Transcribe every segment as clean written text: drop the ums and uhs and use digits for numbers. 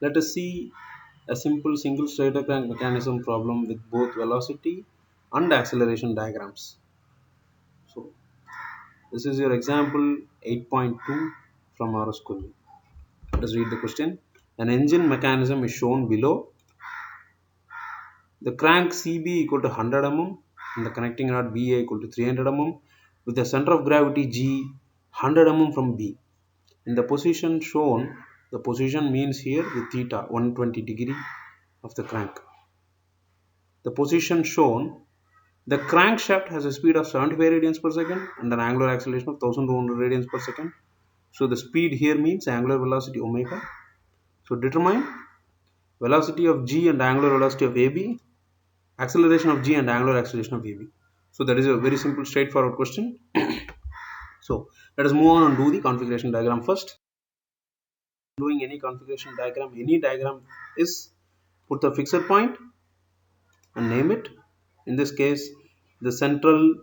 Let us see a simple single stator crank mechanism problem with both velocity and acceleration diagrams. So this is your example 8.2 from R S Khurmi. Let us read the question. An engine mechanism is shown below. The crank CB equal to 100 mm and the connecting rod BA equal to 300 mm with the center of gravity G 100 mm from B. In the position shown, the position means here the theta 120 degree of the crank. The position shown, the crankshaft has a speed of 75 radians per second and an angular acceleration of 1200 radians per second. So the speed here means angular velocity omega. So determine velocity of G and angular velocity of AB, acceleration of G and angular acceleration of AB. So that is a very simple straightforward question. So let us move on and do the configuration diagram first. Doing any configuration diagram, any diagram is put the fixed point and name it. In this case, the central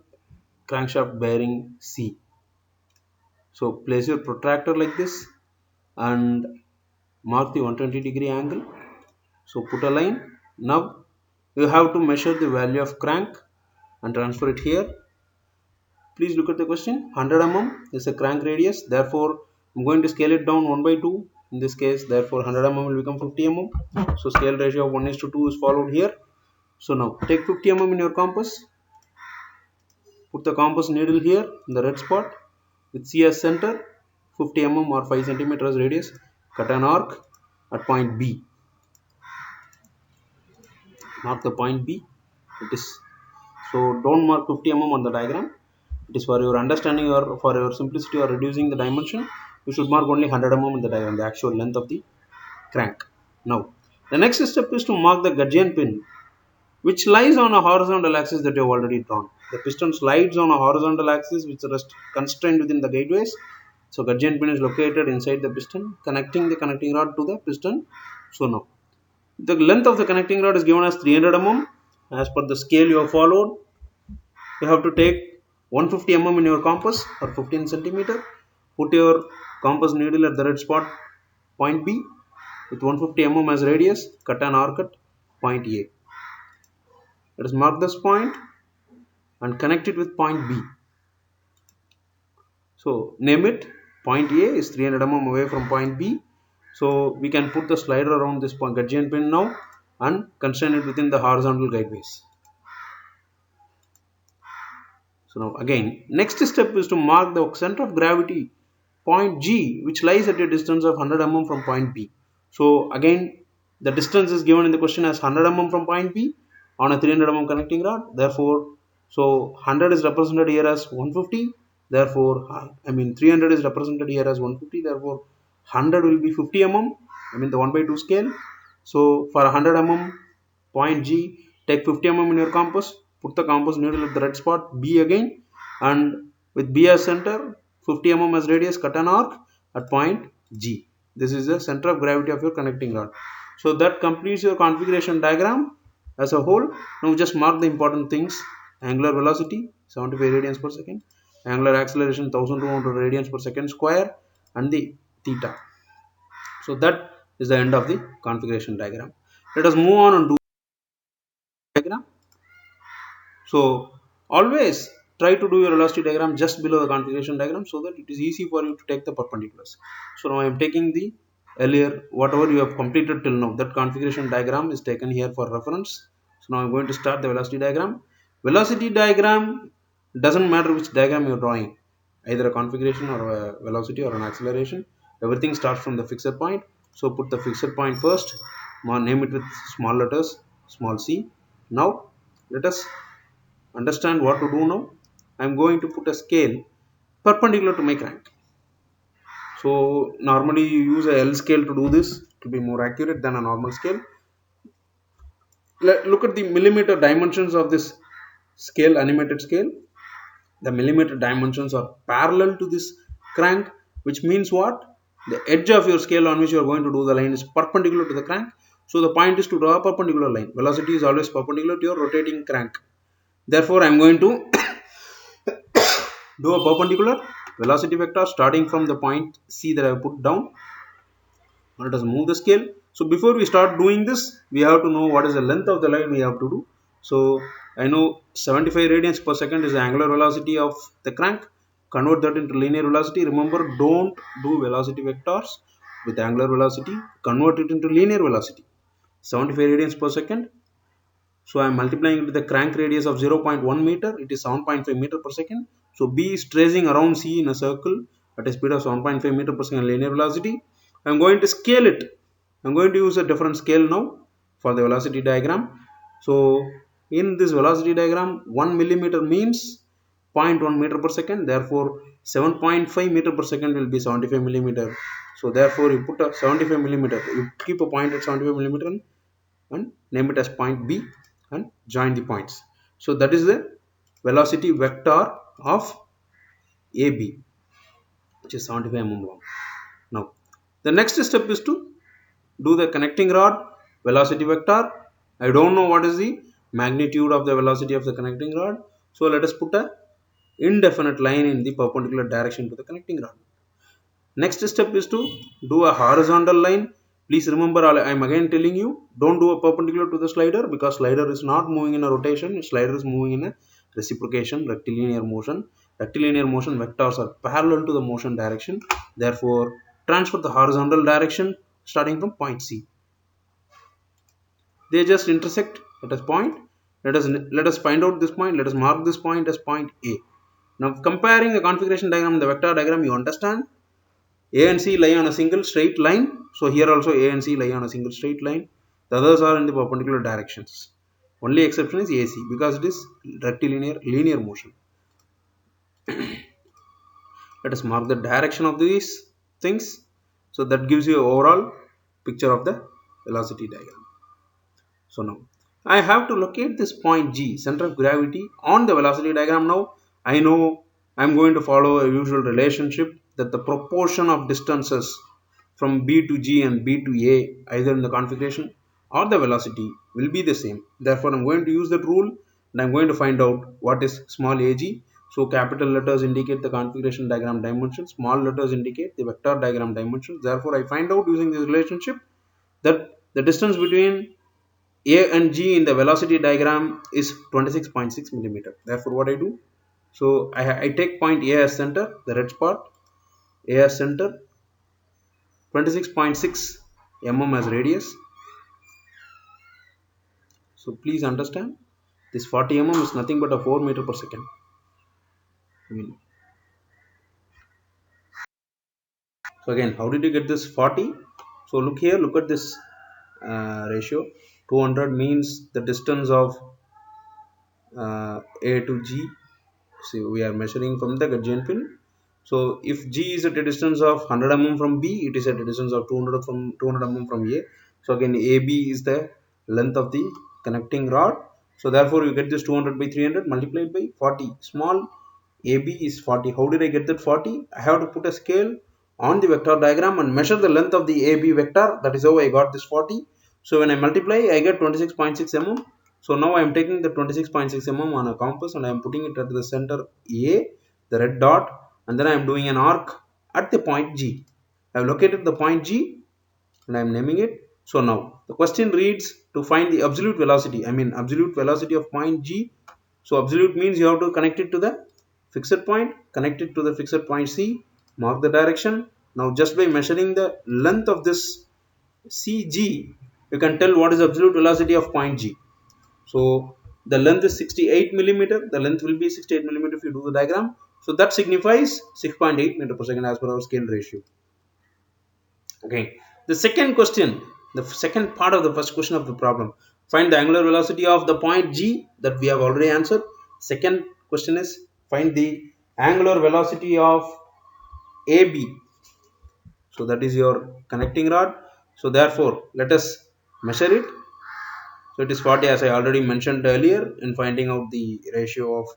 crankshaft bearing C. So place your protractor like this and mark the 120 degree angle. So put a line. Now you have to measure the value of crank and transfer it here. Please look at the question. 100 mm is a crank radius. Therefore, I'm going to scale it down 1 by 2. In this case, therefore 100 mm will become 50 mm. So scale ratio of 1:2 is followed here. So now take 50 mm in your compass. Put the compass needle here in the red spot with C as center, 50 mm or 5 cm as radius. Cut an arc at point B. Mark the point B. It is so don't mark 50 mm on the diagram. It is for your understanding or for your simplicity or reducing the dimension. You should mark only 100 mm in the diagram, the actual length of the crank. Now, the next step is to mark the gudgeon pin, which lies on a horizontal axis that you have already drawn. The piston slides on a horizontal axis which is constrained within the gateways. So, gudgeon pin is located inside the piston, connecting the connecting rod to the piston. So, now the length of the connecting rod is given as 300 mm. As per the scale you have followed, you have to take 150 mm in your compass or 15 centimeter. Put your compass needle at the red spot point B with 150 mm as radius. Cut an arc at point A. Let us mark this point and connect it with point B. So name it. Point A is 300 mm away from point B. So we can put the slider around this point gudgeon pin now and constrain it within the horizontal guideways. So now again, next step is to mark the center of gravity point G, which lies at a distance of 100 mm from point B. So again, the distance is given in the question as 100 mm from point B on a 300 mm connecting rod. Therefore, so 100 is represented here as 150. Therefore, 300 is represented here as 150. Therefore, 100 will be 50 mm. The 1 by 2 scale. So for 100 mm point G, take 50 mm in your compass. Put the compass needle at the red spot B again, and with B as center, 50 mm as radius, cut an arc at point G. This is the center of gravity of your connecting rod. So that completes your configuration diagram as a whole. Now just mark the important things. Angular velocity 75 radians per second, angular acceleration 1200 radians per second square, and the theta. So that is the end of the configuration diagram. Let us move on and do diagram. So always try to do your velocity diagram just below the configuration diagram so that it is easy for you to take the perpendiculars. So now I am taking the earlier whatever you have completed till now, that configuration diagram is taken here for reference. So now I am going to start the velocity diagram. Velocity diagram doesn't matter which diagram you are drawing, either a configuration or a velocity or an acceleration. Everything starts from the fixed point. So put the fixed point first, name it with small letters, small c. Now let us understand what to do now. I am going to put a scale perpendicular to my crank. So normally you use a L scale to do this to be more accurate than a normal scale. Look at the millimeter dimensions of this scale, animated scale. The millimeter dimensions are parallel to this crank, which means what? The edge of your scale on which you are going to do the line is perpendicular to the crank. So the point is to draw a perpendicular line. Velocity is always perpendicular to your rotating crank. Therefore, I am going to do a perpendicular velocity vector starting from the point C that I have put down. Let us move the scale So before we start doing this, we have to know what is the length of the line we have to do. So I know 75 radians per second is the angular velocity of the crank. Convert that into linear velocity. Remember, don't do velocity vectors with angular velocity. Convert it into linear velocity. 75 radians per second. So I am multiplying it with the crank radius of 0.1 meter. It is 7.5 meter per second. So B is tracing around C in a circle at a speed of 7.5 meter per second linear velocity. I am going to scale it. I am going to use a different scale now for the velocity diagram. So in this velocity diagram, 1 millimeter means 0.1 meter per second. Therefore 7.5 meter per second will be 75 millimeter. So therefore you put a 75 millimeter. You keep a point at 75 millimeter and name it as point B and join the points. So that is the velocity vector of AB, which is 75 mm long. Now the next step is to do the connecting rod velocity vector. I don't know what is the magnitude of the velocity of the connecting rod. So let us put a indefinite line in the perpendicular direction to the connecting rod. Next step is to do a horizontal line. Please remember, I am again telling you, don't do a perpendicular to the slider, because slider is not moving in a rotation. Slider is moving in a reciprocation, rectilinear motion. Rectilinear motion vectors are parallel to the motion direction. Therefore transfer the horizontal direction starting from point C. They just intersect at a point. Let us find out this point. Let us mark this point as point A. Now comparing the configuration diagram and the vector diagram, you understand A and C lie on a single straight line. So here also A and C lie on a single straight line. The others are in the perpendicular directions. Only exception is AC, because it is rectilinear linear motion. Let us mark the direction of these things. So that gives you an overall picture of the velocity diagram. So now I have to locate this point G, center of gravity, on the velocity diagram. Now I know I am going to follow a usual relationship, that the proportion of distances from B to G and B to A, either in the configuration or the velocity, will be the same. Therefore I am going to use that rule and I am going to find out what is small ag. So capital letters indicate the configuration diagram dimension, small letters indicate the vector diagram dimensions. Therefore I find out using this relationship that the distance between A and G in the velocity diagram is 26.6 millimeter. Therefore what I do, so I take point A as center, the red spot, A as center, 26.6 mm as radius. So please understand, this 40 mm is nothing but a 4 meter per second. So again, how did you get this 40? So look here, look at this ratio. 200 means the distance of A to G. See, we are measuring from the gudgeon pin. So if G is at a distance of 100 mm from B, it is at a distance of 200 mm from A. So again, AB is the length of the connecting rod. So therefore you get this 200 by 300 multiplied by 40. Small AB is 40. How did I get that 40? I have to put a scale on the vector diagram and measure the length of the AB vector. That is how I got this 40. So when I multiply, I get 26.6 mm. So now I am taking the 26.6 mm on a compass and I am putting it at the center A, the red dot, and then I am doing an arc at the point G. I have located the point G and I am naming it. So now the question reads, to find the absolute velocity, absolute velocity of point G. So absolute means you have to connect it to the fixed point, connect it to the fixed point C, mark the direction. Now just by measuring the length of this CG, you can tell what is absolute velocity of point G. So the length is 68 millimeter. The length will be 68 millimeter if you do the diagram. So that signifies 6.8 meter per second as per our scale ratio. Okay. The second question, the second part of the first question of the problem, find the angular velocity of the point G, that we have already answered. Second question is find the angular velocity of AB. So that is your connecting rod. So therefore let us measure it. So it is 40, as I already mentioned earlier in finding out the ratio of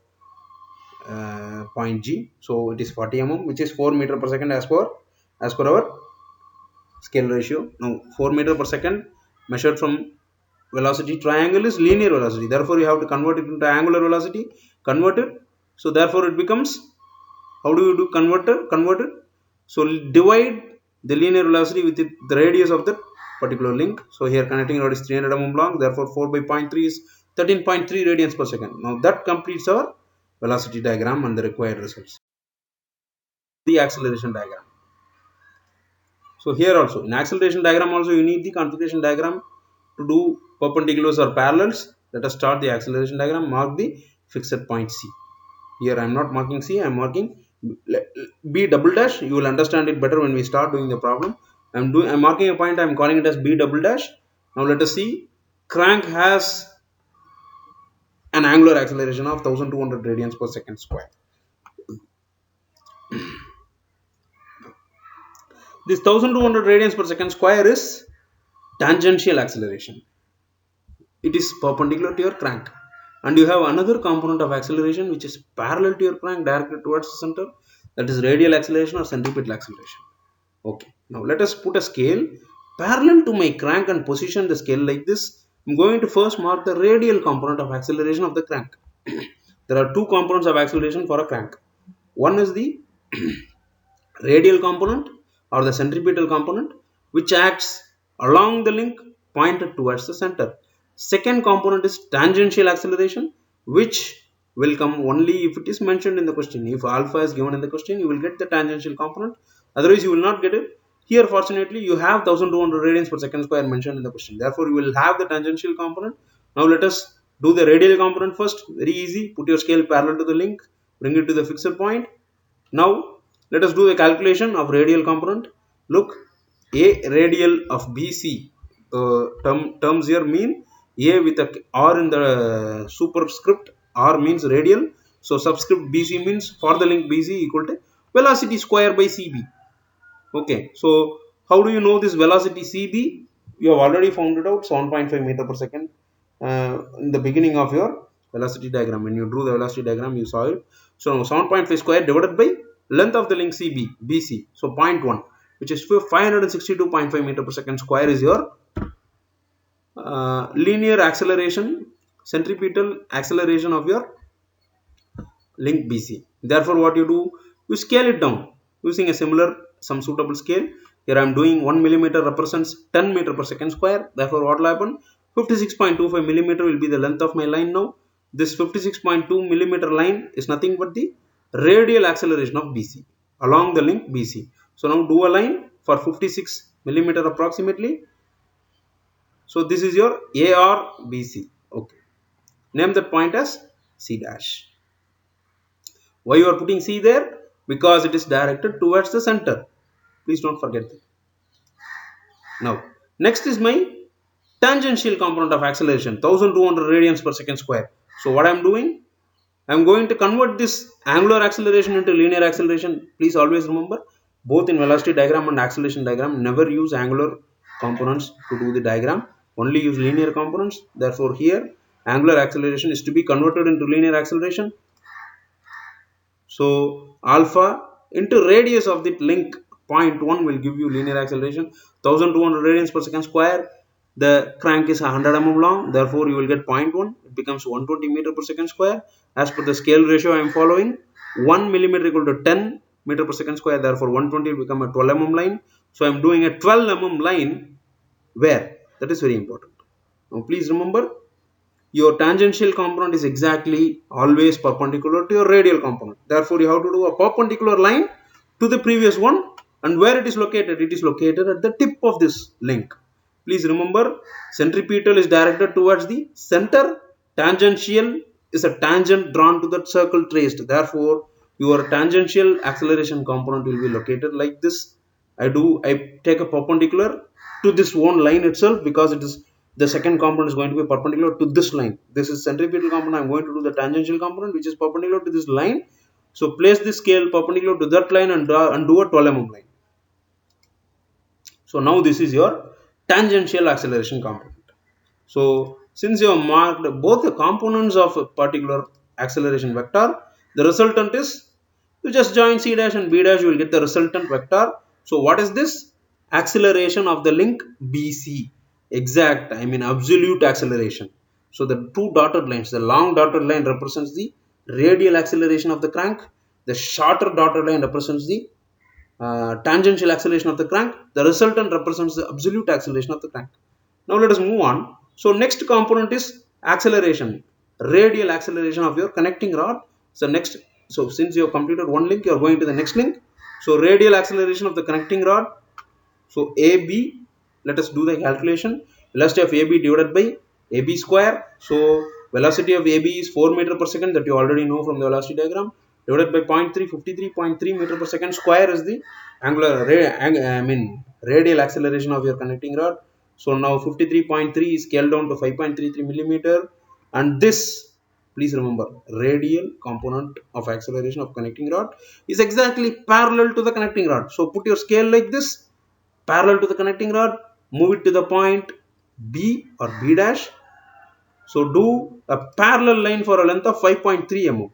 point G. So it is 40 mm, which is 4 meter per second as per our scale ratio. Now 4 meter per second measured from velocity triangle is linear velocity. Therefore you have to convert it into angular velocity. Convert it. So therefore it becomes, how do you do convert it? So divide the linear velocity with the radius of the particular link. So here connecting rod is 300 mm long, therefore 4 by 0.3 is 13.3 radians per second. Now that completes our velocity diagram and the required results. The acceleration diagram. So here also in acceleration diagram also you need the configuration diagram to do perpendiculars or parallels. Let us start the acceleration diagram. Mark the fixed point C. Here I am not marking C, I am marking B double dash. You will understand it better when we start doing the problem. I am marking a point, I am calling it as B double dash. Now let us see. Crank has an angular acceleration of 1200 radians per second square. This 1200 radians per second square is tangential acceleration. It is perpendicular to your crank. And you have another component of acceleration which is parallel to your crank directed towards the center. That is radial acceleration or centripetal acceleration. Okay, now let us put a scale parallel to my crank and position the scale like this. I am going to first mark the radial component of acceleration of the crank. There are two components of acceleration for a crank. One is the radial component or the centripetal component, which acts along the link pointed towards the center. Second component is tangential acceleration, which will come only if it is mentioned in the question. If alpha is given in the question, you will get the tangential component, otherwise you will not get it. Here fortunately you have 1200 radians per second square mentioned in the question, therefore you will have the tangential component. Now let us do the radial component first. Very easy. Put your scale parallel to the link, bring it to the fixed point. Now let us do the calculation of radial component. Look, a radial of BC, terms here mean A with a R in the superscript, R means radial, so subscript BC means for the link BC equal to velocity square by CB. Okay, so how do you know this velocity CB? You have already found it out, 7.5 meter per second in the beginning of your velocity diagram. When you drew the velocity diagram, you saw it. So 7.5 square divided by length of the link CB, BC, so 0.1, which is 562.5 meter per second square is your linear acceleration, centripetal acceleration of your link BC. Therefore, what you do, you scale it down using a some suitable scale. Here I am doing 1 millimeter represents 10 meter per second square. Therefore, what will happen? 56.25 millimeter will be the length of my line now. This 56.2 millimeter line is nothing but the radial acceleration of BC along the link BC. So now do a line for 56 millimeter approximately. So this is your AR BC. Okay. Name that point as C dash. Why you are putting C there? Because it is directed towards the center. Please don't forget that. Now, next is my tangential component of acceleration, 1200 radians per second square. So what I am doing? I am going to convert this angular acceleration into linear acceleration. Please always remember, both in velocity diagram and acceleration diagram, never use angular components to do the diagram. Only use linear components. Therefore, here angular acceleration is to be converted into linear acceleration. So alpha into radius of the link 0.1 will give you linear acceleration, 1200 radians per second square. The crank is 100 mm long, therefore you will get 0.1. It becomes 120 meter per second square. As per the scale ratio I am following, 1 millimeter equal to 10 meter per second square, therefore 120 will become a 12 mm line. So I am doing a 12 mm line where? That is very important. Now please remember, your tangential component is exactly always perpendicular to your radial component. Therefore, you have to do a perpendicular line to the previous one, and where it is located? It is located at the tip of this link. Please remember, centripetal is directed towards the center, tangential is a tangent drawn to that circle traced. Therefore, your tangential acceleration component will be located like this. I take a perpendicular to this one line itself, because it is the second component is going to be perpendicular to this line. This is centripetal component. I am going to do the tangential component which is perpendicular to this line. So place the scale perpendicular to that line and do a 12 mm line. So now this is your tangential acceleration component. So since you have marked both the components of a particular acceleration vector, the resultant is, you just join C dash and B dash, you will get the resultant vector. So what is this? Acceleration of the link BC. Exact, I mean absolute acceleration. So the two dotted lines, the long dotted line represents the radial acceleration of the crank. The shorter dotted line represents the tangential acceleration of the crank. The resultant represents the absolute acceleration of the crank. Now let us move on. So next component is acceleration, radial acceleration of your connecting rod. So next, so since you have completed one link, you are going to the next link. So radial acceleration of the connecting rod. So AB, let us do the calculation. Velocity of AB divided by AB square. So velocity of AB is 4 meter per second, that you already know from the velocity diagram. Divided by 0.3, 53.3 meter per second square is the radial acceleration of your connecting rod. So now 53.3 is scaled down to 5.33 millimeter, and this, please remember, radial component of acceleration of connecting rod is exactly parallel to the connecting rod. So put your scale like this, parallel to the connecting rod, move it to the point B or B dash. So do a parallel line for a length of 5.3 mm.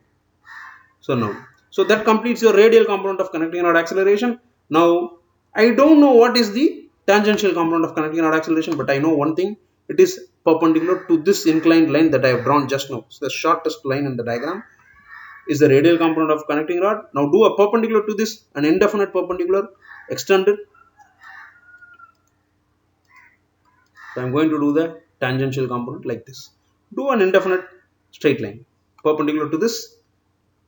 So now, so that completes your radial component of connecting rod acceleration. Now, I don't know what is the tangential component of connecting rod acceleration, but I know one thing. It is perpendicular to this inclined line that I have drawn just now. So the shortest line in the diagram is the radial component of connecting rod. Now do a perpendicular to this, an indefinite perpendicular, extend it. So I am going to do the tangential component like this. Do an indefinite straight line perpendicular to this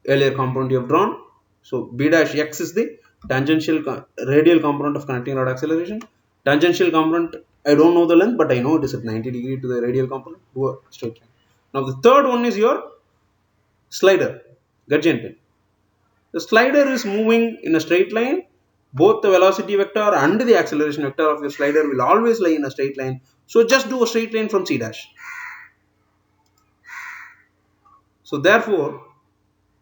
earlier component you have drawn. So B dash x is the tangential radial component of connecting rod acceleration. Tangential component, I don't know the length, but I know it is at 90 degree to the radial component. Do a straight line. Now the third one is your slider, gudgeon pin. The slider is moving in a straight line. Both the velocity vector and the acceleration vector of your slider will always lie in a straight line. So just do a straight line from C dash. So therefore,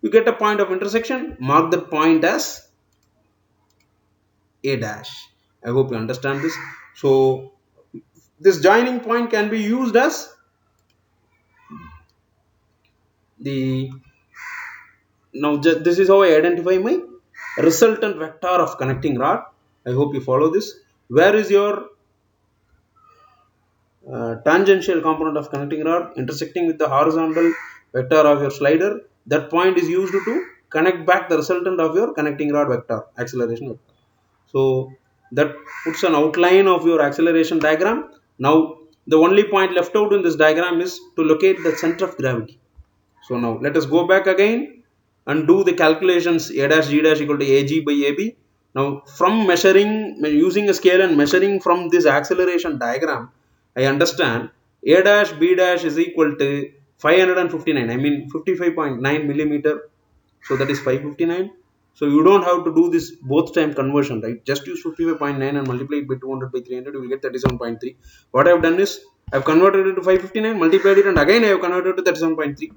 you get a point of intersection. Mark that point as A dash. I hope you understand this. So this joining point can be used as the, now this is how I identify my resultant vector of connecting rod. I hope you follow this. Where is your tangential component of connecting rod intersecting with the horizontal vector of your slider? That point is used to connect back the resultant of your connecting rod vector, acceleration vector. So that puts an outline of your acceleration diagram. Now the only point left out in this diagram is to locate the center of gravity. So now let us go back again and do the calculations. A dash G dash equal to AG by AB. Now from measuring, using a scale and measuring from this acceleration diagram, I understand A dash B dash is equal to 559, I mean 55.9 millimeter. So that is 559. So you don't have to do this both time conversion, right? Just use 55.9 and multiply it by 200 by 300, you will get 37.3. What I have done is I have converted it to 559, multiplied it, and again I have converted to 37.3.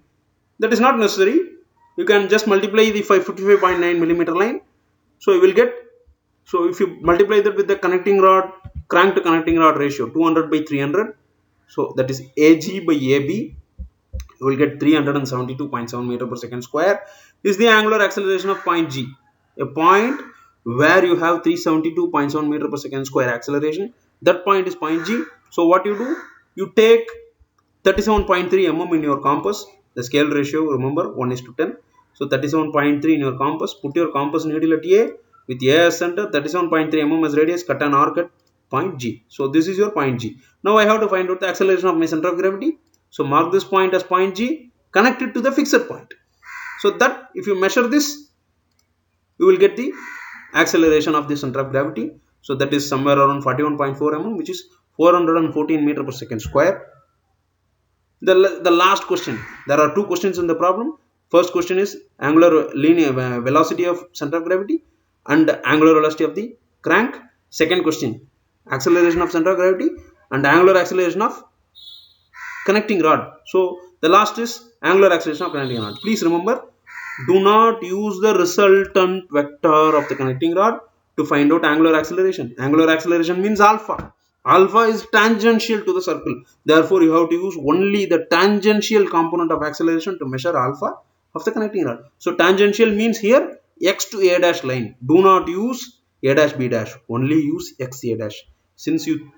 That is not necessary. You can just multiply the 55.9 millimeter line. So you will get, so if you multiply that with the connecting rod, crank to connecting rod ratio, 200 by 300. So that is AG by AB. You will get 372.7 meter per second square. Is the angular acceleration of point G. A point where you have 372.7 meter per second square acceleration. That point is point G. So what you do? You take 37.3 mm in your compass. The scale ratio, remember, 1 is to 10. So 37.3 in your compass. Put your compass needle at A with A as center, 37.3 mm as radius. Cut an arc at point G. So this is your point G. Now I have to find out the acceleration of my center of gravity. So mark this point as point G. Connect it to the fixed point. So that if you measure this, you will get the acceleration of the center of gravity. So that is somewhere around 41.4 mm, which is 414 meter per second square. The last question, there are two questions in the problem. First question is angular linear velocity of center of gravity and angular velocity of the crank. Second question, acceleration of center of gravity and angular acceleration of connecting rod. So the last is angular acceleration of connecting rod. Please remember, do not use the resultant vector of the connecting rod to find out angular acceleration. Angular acceleration means alpha. Alpha is tangential to the circle. Therefore, you have to use only the tangential component of acceleration to measure alpha of the connecting rod. So tangential means here x to a dash line. Do not use a dash b dash. Only use x a dash. Since you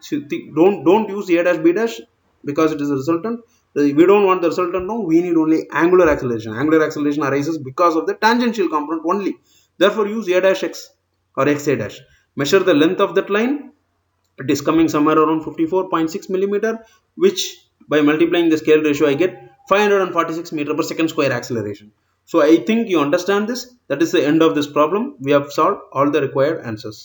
don't use a dash b dash because it is a resultant. We don't want the resultant now. We need only angular acceleration. Angular acceleration arises because of the tangential component only. Therefore, use a dash x or xi dash. Measure the length of that line. It is coming somewhere around 54.6 millimeter, which by multiplying the scale ratio I get 546 meter per second square acceleration. So I think you understand this. That is the end of this problem. We have solved all the required answers.